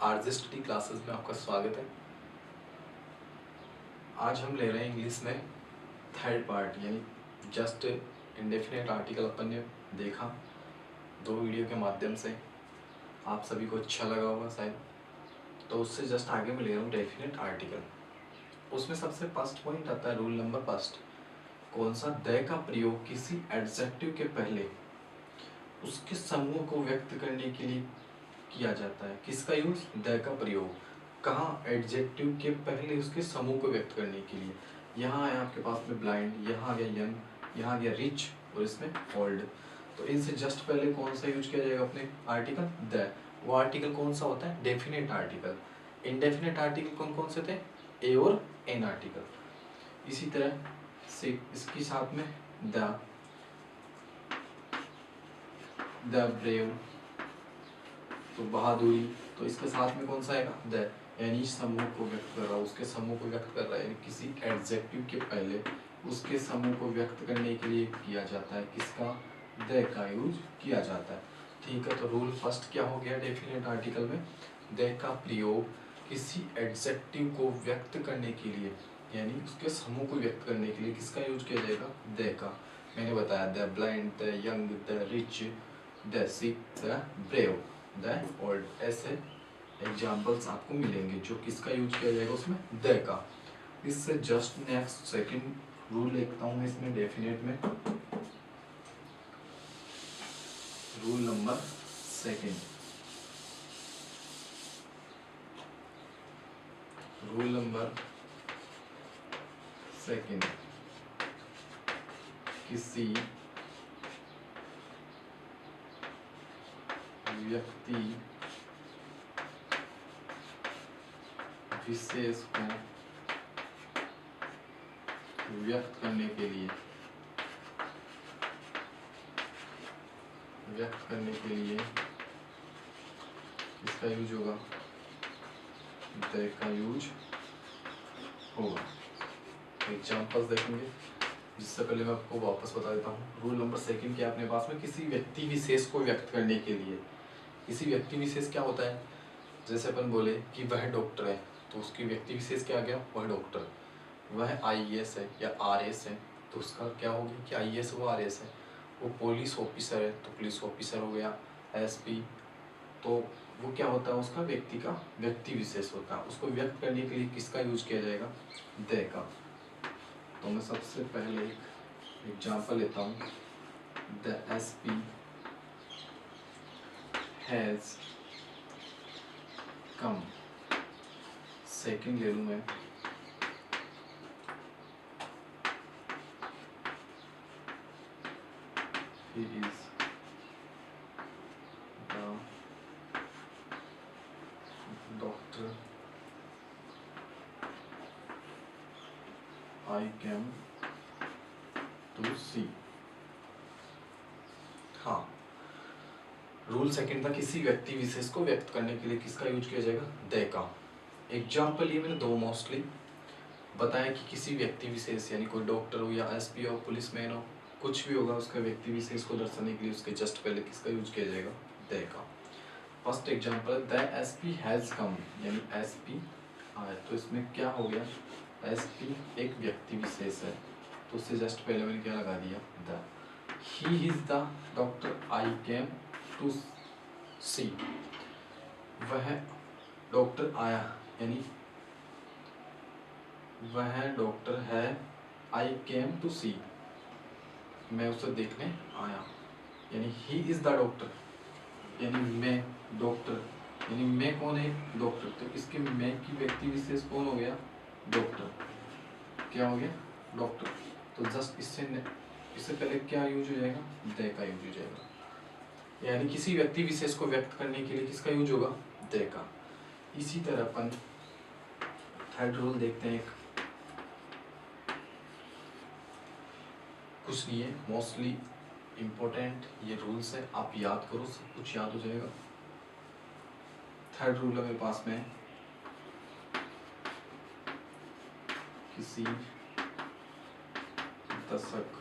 RJ study classes में आपका स्वागत है। आज हम ले रहे हैं इंग्लिश में थर्ड पार्ट यानी जस्ट इंडेफिनेट आर्टिकल। अपन ने देखा 2 वीडियो के माध्यम से, आप सभी को अच्छा लगा होगा शायद। तो उससे जस्ट आगे मैं ले रहा हूँ डेफिनेट आर्टिकल। उसमें सबसे फर्स्ट पॉइंट आता है रूल नंबर फर्स्ट, कौन सा? द का प्रयोग किसी एडजेक्टिव के पहले उसके समूह को व्यक्त करने के लिए किया जाता है। किसका यूज? द का प्रयोग कहाँ? एडजेक्टिव के पहले उसके समूह को व्यक्त करने के लिए। यहाँ है आपके पास में ब्लाइंड, यहाँ आ गया यंग, यहाँ आ गया रिच और इसमें ओल्ड। तो इनसे जस्ट पहले कौन सा यूज किया जाएगा अपने आर्टिकल? द। वो आर्टिकल कौन सा होता है? Definite article. इनडेफिनेट आर्टिकल कौन कौन से थे? ए और एन आर्टिकल। इसी तरह से इसके साथ में द ब्रेव, तो बहादुरी, तो इसके साथ में कौन सा आएगा? द, यानी समूह को व्यक्त कर रहा है, उसके समूह को व्यक्त कर रहा है, यानी किसी एडजेक्टिव के पहले उसके समूह को व्यक्त करने के लिए किया जाता है। किसका? द का यूज किया जाता है। ठीक है, तो रूल फर्स्ट क्या हो गया डेफिनेट आर्टिकल में? द का प्रयोग किसी एडजेक्टिव को व्यक्त करने के लिए यानी उसके समूह को व्यक्त करने के लिए किसका यूज किया जाएगा? द का। मैंने बताया the blind, the young, the rich, the sick, the brave, the old. ऐसे एग्जाम्पल्स आपको मिलेंगे जो किसका यूज किया जाएगा उसमें? द का। इससे जस्ट नेक्स्ट सेकंड रूल लिखता हूँ इसमें डेफिनेट में, rule number second. Rule number second, किसी व्यक्ति विशेष को व्यक्त करने के लिए इसका यूज होगा? द का यूज होगा। एग्जाम्पल्स देखेंगे, जिससे पहले मैं आपको वापस बता देता हूँ। रूल नंबर सेकंड क्या अपने पास में? किसी व्यक्ति विशेष को व्यक्त करने के लिए। किसी व्यक्ति विशेष क्या होता है? जैसे अपन बोले कि वह डॉक्टर है, तो उसकी व्यक्ति विशेष क्या आ गया? वह डॉक्टर। वह आईएएस है या आरएस है, तो उसका क्या हो गया कि आईएएस वो आरएस है। वो पुलिस ऑफिसर है तो पुलिस ऑफिसर हो गया। एसपी, तो वो क्या होता है? उसका व्यक्ति का व्यक्ति विशेष होता है। उसको व्यक्त करने के लिए किसका यूज किया जाएगा? द का। तो मैं सबसे पहले एक एग्जाम्पल लेता हूँ। The SP has come. Second ले लूँ मैं, he is the doctor I came to see। हाँ, रूल सेकंड था किसी व्यक्ति विशेष को व्यक्त करने के लिए किसका यूज किया जाएगा? द का। एग्जाम्पल ये मैंने 2 मोस्टली बताया कि किसी व्यक्ति विशेष यानी कोई डॉक्टर हो या एसपी हो, पुलिसमैन हो, कुछ भी होगा, उसका व्यक्ति विशेष को दर्शाने के लिए उसके जस्ट पहले किसका यूज किया जाएगा? द का। First example, the SP has come, यानी एसपी आया, तो इसमें क्या हो गया? एसपी एक व्यक्ति विशेष है, तो उससे जस्ट पहले मैंने क्या लगा दिया? The. He is the doctor I came to see. वह डॉक्टर आया, यानी वह डॉक्टर है। आई केम टू सी, मैं उसे देखने आया, यानी ही इज द डॉक्टर, यानी मैं डॉक्टर, यानी मैं कौन है? डॉक्टर। तो इसके मैं की व्यक्ति विशेष कौन हो गया? डॉक्टर। क्या हो गया? डॉक्टर। तो जस्ट इससे पहले क्या यूज हो जाएगा? द का यूज हो जाएगा, यानी किसी व्यक्ति विशेष को व्यक्त करने के लिए किसका यूज होगा? द का। इसी तरह अपन थर्ड रूल देखते हैं। कुछ नहीं है, मोस्टली इम्पोर्टेंट ये रूल्स है, आप याद करो, सब कुछ याद हो जाएगा। थर्ड रूल है मेरे पास में, किसी दशक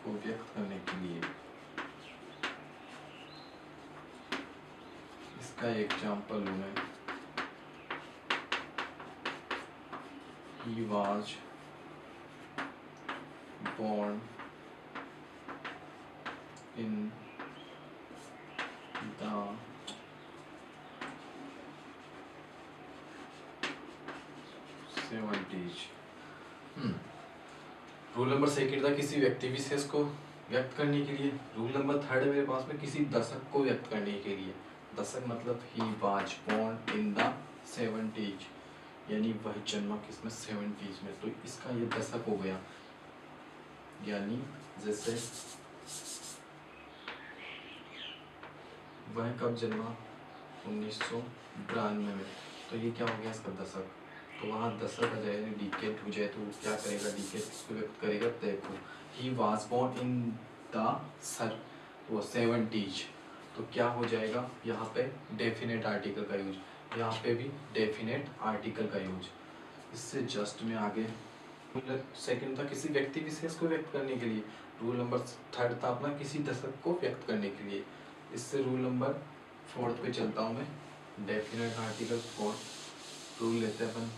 को व्यक्त करने के लिए इसका एग्जाम्पल लूँ मैं, he was born in the 70s। Rule number second था किसी व्यक्ति विशेष को व्यक्त करने के लिए। रूल नंबर थर्ड मेरे पास में किसी दशक को व्यक्त करने के लिए। दशक मतलब he was born in the 70s, यानी वह जन्मा किसमें 70s में, तो इसका ये दशक हो गया। यानी जैसे वह कब जन्मा 1992 में, तो ये क्या हो गया इसका दशक। तो वहाँ दशक आ जाए, डिकेड हो जाए, तो क्या करेगा, डिकेड किसको व्यक्त करेगा, देखो he was born in the 70s, तो क्या हो जाएगा यहाँ पे डेफिनेट आर्टिकल का यूज, यहाँ पे भी डेफिनेट आर्टिकल का यूज। इससे जस्ट में आगे सेकंड था किसी व्यक्ति विशेष को व्यक्त करने के लिए। रूल नंबर थर्ड था अपना किसी दशक को व्यक्त करने के लिए। इससे रूल नंबर फोर्थ पे चलता हूँ मैं, डेफिनेट आर्टिकल फोर्थ रूल लेते हैं अपन।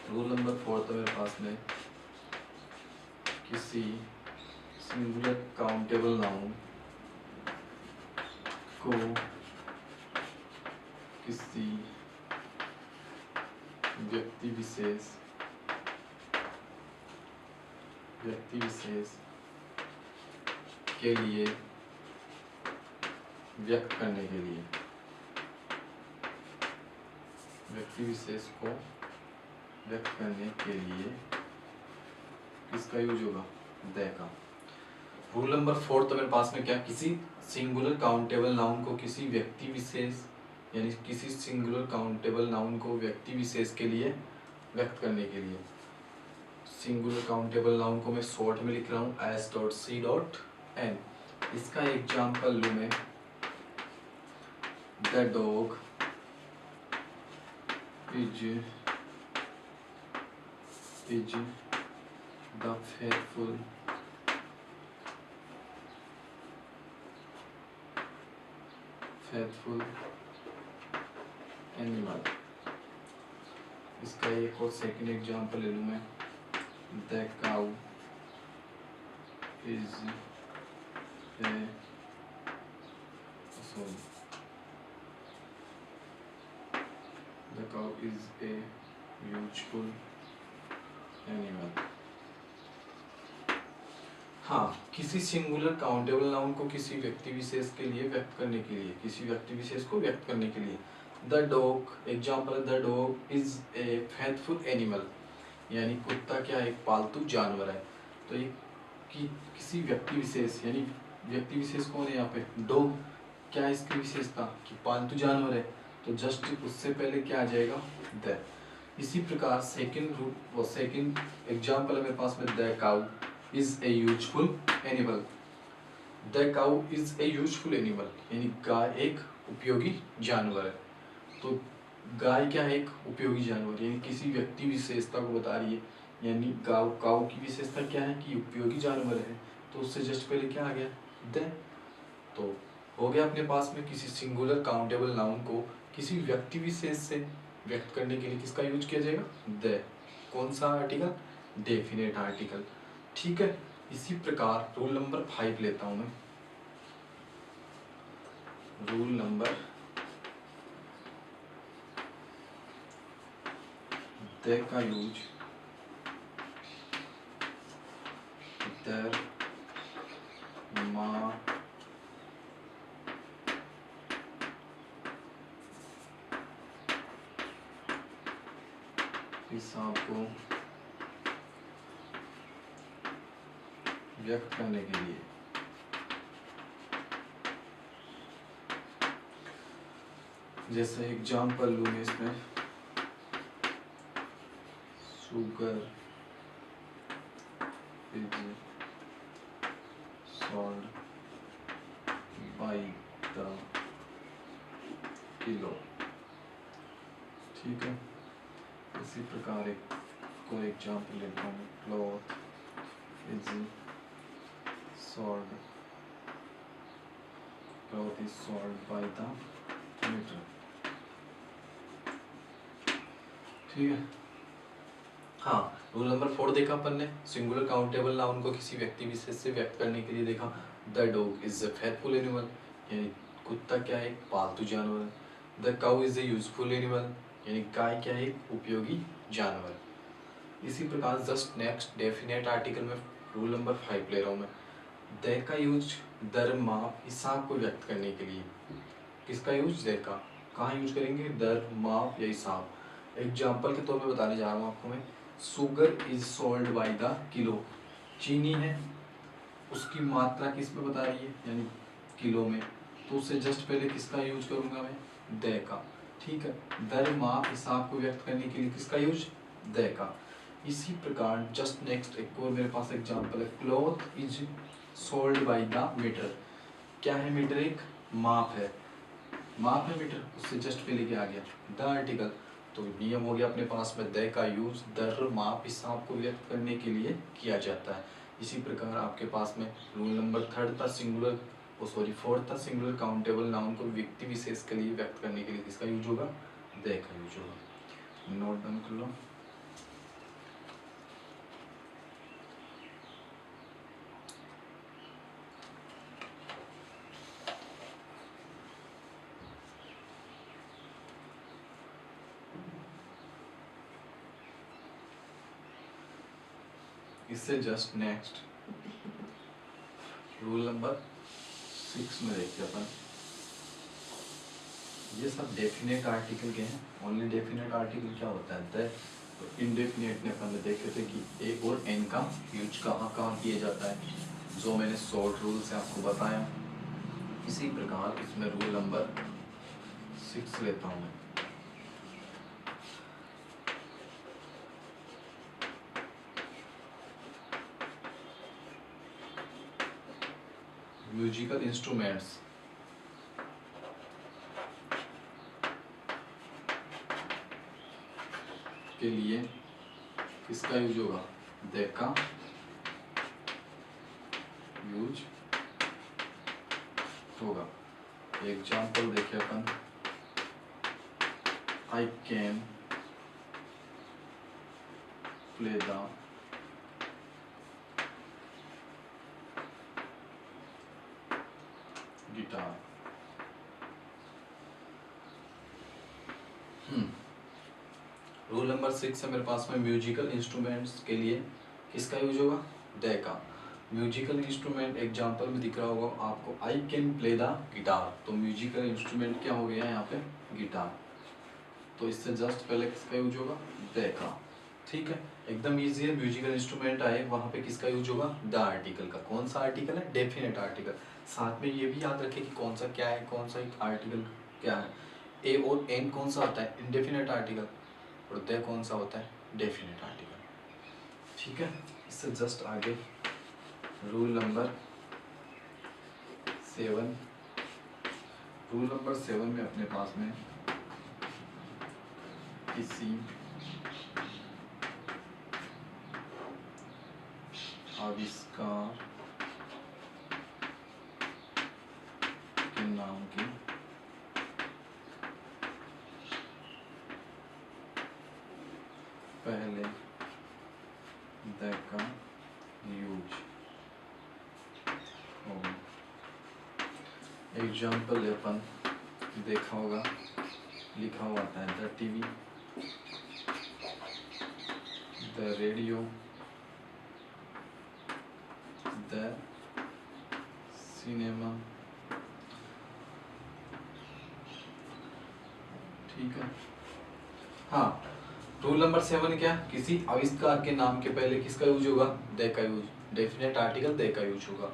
रूल नंबर फोर्थ मेरे पास में किसी सिंगुलर काउंटेबल नाउन को किसी व्यक्ति विशेष के लिए व्यक्त करने के लिए, व्यक्ति विशेष को व्यक्त करने के लिए किसका यूज होगा, द का। रूल नंबर फोर्थ मेरे पास में क्या, किसी सिंगुलर काउंटेबल नाउन को किसी व्यक्ति विशेष, यानी किसी सिंगुलर काउंटेबल नाउन को व्यक्ति विशेष के लिए व्यक्त करने के लिए। सिंगुलर काउंटेबल नाउन को मैं शॉर्ट में लिख रहा हूँ S.C.N। इसका एग्जाम्पल लूँ मैं, the dog is the faithful animal. इसका एक और सेकंड एग्जाम्पल ले लूँ मैं, the cow is a useful animal. हाँ, किसी सिंगुलर काउंटेबल नाउन को किसी व्यक्ति विशेष के लिए व्यक्त करने के लिए, किसी व्यक्ति विशेष को व्यक्त करने के लिए। The dog, example the dog is a faithful animal, यानी कुत्ता क्या एक पालतू जानवर है। तो ये किसी व्यक्ति विशेष, यानी व्यक्ति विशेष कौन है यहाँ पे, डॉग, क्या है इसकी विशेषता कि पालतू जानवर है, तो जस्ट उससे पहले क्या आ जाएगा, द। इसी प्रकार सेकंड एग्जाम्पल है मेरे पास में, the cow is a useful animal. The cow is a useful animal, यानी गाय एक उपयोगी जानवर है। तो गाय क्या है, एक उपयोगी जानवर, यानी किसी व्यक्ति विशेषता को बता रही है, यानी काउ की विशेषता क्या है कि उपयोगी जानवर है, तो उससे जस्ट पहले क्या आ गया, द। तो हो गया अपने पास में किसी सिंगुलर काउंटेबल नाउन को किसी व्यक्ति विशेष से व्यक्त करने के लिए किसका यूज किया जाएगा, द। कौन सा आर्टिकल, डेफिनेट आर्टिकल। ठीक है। इसी प्रकार रूल नंबर 5 लेता हूं मैं। रूल नंबर द का यूज देयर माँ हिसाब को व्यक्त करने के लिए। जैसे एग्जाम्पल लूँगे इसमें, sugar is sold by the kilo. ठीक है। इसी प्रकार एक कोई एग्जाम्पल लेता हूँ, cloth is sold, cloth is sold by the metre. ठीक है। हाँ, रूल नंबर 4 देखा अपन ने, सिंगुलर काउंटेबल नाउन को किसी व्यक्ति विशेष से व्यक्त करने के लिए देखा। The dog is a faithful animal, यानी कुत्ता क्या है, पालतू जानवर है। The cow is a useful animal, यानी गाय क्या है, उपयोगी जानवर। इसी प्रकार जस्ट नेक्स्ट डेफिनेट आर्टिकल में रूल नंबर 5 ले रहा हूँ मैं। द का यूज दर, माप, हिसाब को व्यक्त करने के लिए। किसका यूज, द का। कहाँ यूज करेंगे, दर, माप या हिसाब। एग्जाम्पल के तौर पे बताने जा रहा हूँ आपको मैं। Sugar is sold by the kilo, चीनी है, उसकी मात्रा किस में बता रही है, यानी किलो में, तो उससे जस्ट पहले किसका यूज करूंगा मैं, द का। ठीक है। दर, माप, हिसाब को व्यक्त करने के लिए किसका यूज, द का। इसी प्रकार जस्ट नेक्स्ट एक और मेरे पास एग्जांपल है, cloth is sold by the metre. क्या है मीटर, एक माप है, माप है मीटर, उससे जस्ट पहले क्या आ गया, द आर्टिकल। तो नियम हो गया अपने पास में, द का यूज दर, माप, हिसाब को व्यक्त करने के लिए किया जाता है। इसी प्रकार आपके पास में रूल नंबर 3 था, सिंगुलर, सॉरी 4 था, सिंगुलर काउंटेबल नाउन को व्यक्ति विशेष के लिए व्यक्त करने के लिए किसका यूज होगा, द का यूज होगा। नोट डाउन कर लो। इससे जस्ट नेक्स्ट रूल नंबर 6 में देखते अपन। ये सब डेफिनेट आर्टिकल के हैं। ओनली डेफिनेट आर्टिकल क्या होता है, द। तो इनडेफिनेट में अपन देखे थे कि ए और एन का यूज कहाँ कहाँ किया जाता है, जो मैंने शॉर्ट रूल से आपको बताया। इसी प्रकार इसमें रूल नंबर 6 लेता हूँ मैं। म्यूजिकल इंस्ट्रूमेंट्स के लिए किसका यूज होगा, द का यूज होगा। एग्जाम्पल देखे अपन, I can play the guitar. Rule number 6 है मेरे पास में, म्यूजिकल इंस्ट्रूमेंट्स के लिए किसका यूज होगा, द का। म्यूजिकल इंस्ट्रूमेंट एग्जाम्पल में दिख रहा होगा आपको, आई कैन प्ले द गिटार। तो म्यूजिकल इंस्ट्रूमेंट क्या हो गया यहाँ पे, गिटार। तो इससे जस्ट पहले किसका यूज होगा, द का। ठीक है, एकदम इजी है। म्यूजिकल इंस्ट्रूमेंट आए वहाँ पे किसका यूज होगा, द आर्टिकल का। कौन सा आर्टिकल है, डेफिनेट आर्टिकल। साथ में ये भी याद रखें कि कौन सा क्या है, कौन सा आर्टिकल क्या है। ए और एन कौन सा होता है, इनडेफिनेट आर्टिकल, और द कौन सा होता है, डेफिनेट आर्टिकल। ठीक है, इससे जस्ट आगे रूल नंबर 7। रूल नंबर 7 में अपने पास में किसी आविष्कार के नाम की पहले द का यूज होगा। एग्जाम्पल अपन देखा होगा, लिखा हुआ आता है, the TV, the radio, the cinema. ठीक है। हाँ, रूल नंबर 7 क्या, किसी आविष्कार के नाम के पहले किसका यूज होगा, द का यूज। डेफिनेट आर्टिकल द का यूज होगा।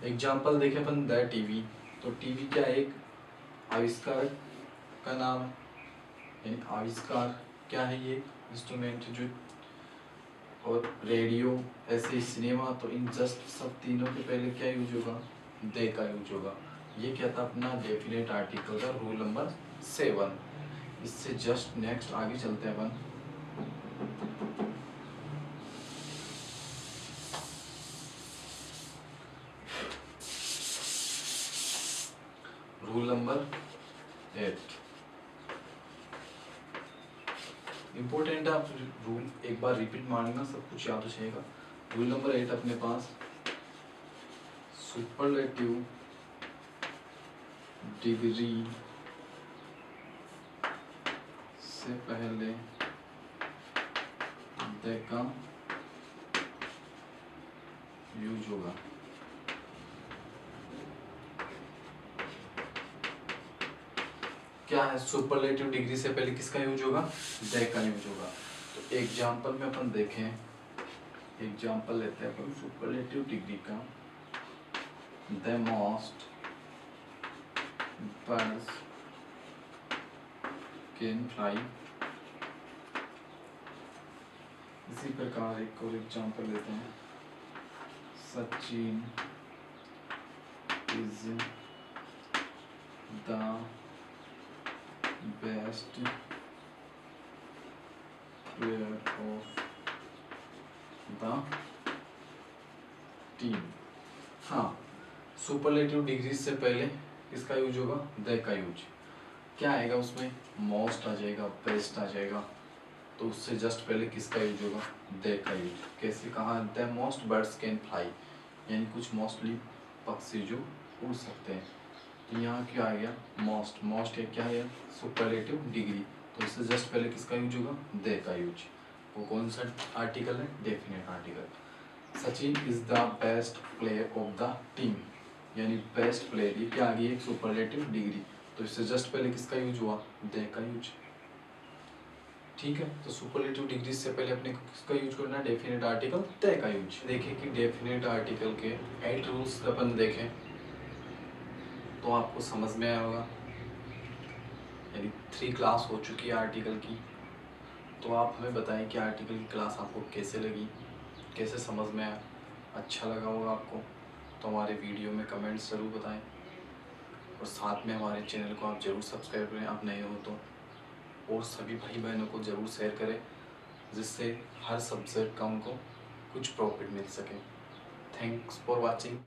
एग्जाम्पल देखे अपन, द टीवी। तो टीवी क्या, एक आविष्कार का नाम है, यानी आविष्कार क्या है, ये इंस्ट्रूमेंट जो। और रेडियो, ऐसे सिनेमा। तो इन जस्ट सब तीनों के पहले क्या यूज होगा, द का यूज होगा। ये क्या था अपना डेफिनेट आर्टिकल का रूल नंबर 7। इससे जस्ट नेक्स्ट आगे चलते हैं अपन। रूल नंबर 8 इम्पोर्टेंट है। आप रूल एक बार रिपीट मारना, सब कुछ याद हो जाएगा। रूल नंबर 8 अपने पास, सुपरलेटिव डिग्री से पहले द का यूज होगा। क्या है? सुपरलेटिव डिग्री से पहले किसका यूज होगा? द का यूज होगा। तो एग्जाम्पल में अपन देखें, एग्जाम्पल लेते हैं अपन सुपरलेटिव डिग्री का। The most birds can fly. इसी प्रकार एक और एग्जाम्पल लेते हैं, Sachin is the best player of the team. हाँ, सुपरलेटिव डिग्री से पहले किसका यूज होगा? द का यूज। क्या आएगा उसमें? मोस्ट आ जाएगा, बेस्ट आ जाएगा। तो उससे जस्ट पहले किसका यूज होगा? द का यूज। कैसे? कहा? The most birds can fly, यानी कुछ मोस्टली पक्षी जो उड़ सकते हैं। तो यहाँ क्या आ गया? मोस्ट। मोस्ट क्या है? Superlative degree. तो इससे जस्ट पहले किसका यूज होगा? द का यूज। वो कौन सा आर्टिकल है? Definite article. Sachin is the best player of the team, यानी बेस्ट प्लेयर। ये क्या आ गई? एक सुपरलेटिव डिग्री। तो इससे जस्ट पहले किसका यूज हुआ? द का यूज। ठीक है, तो सुपरलेटिव डिग्री से पहले अपने को किसका यूज करना है? डेफिनेट आर्टिकल द का यूज। देखें कि डेफिनेट आर्टिकल के 8 रूल्स अपन देखें तो आपको समझ में आया होगा। यानी 3 क्लास हो चुकी है आर्टिकल की। तो आप हमें बताएं कि आर्टिकल की क्लास आपको कैसे लगी, कैसे समझ में आया। अच्छा लगा होगा आपको तो हमारे वीडियो में कमेंट्स ज़रूर बताएं, और साथ में हमारे चैनल को आप ज़रूर सब्सक्राइब करें आप नए हो तो, और सभी भाई बहनों को ज़रूर शेयर करें, जिससे हर सब्जेक्ट का उनको कुछ प्रॉफिट मिल सके। Thanks for watching.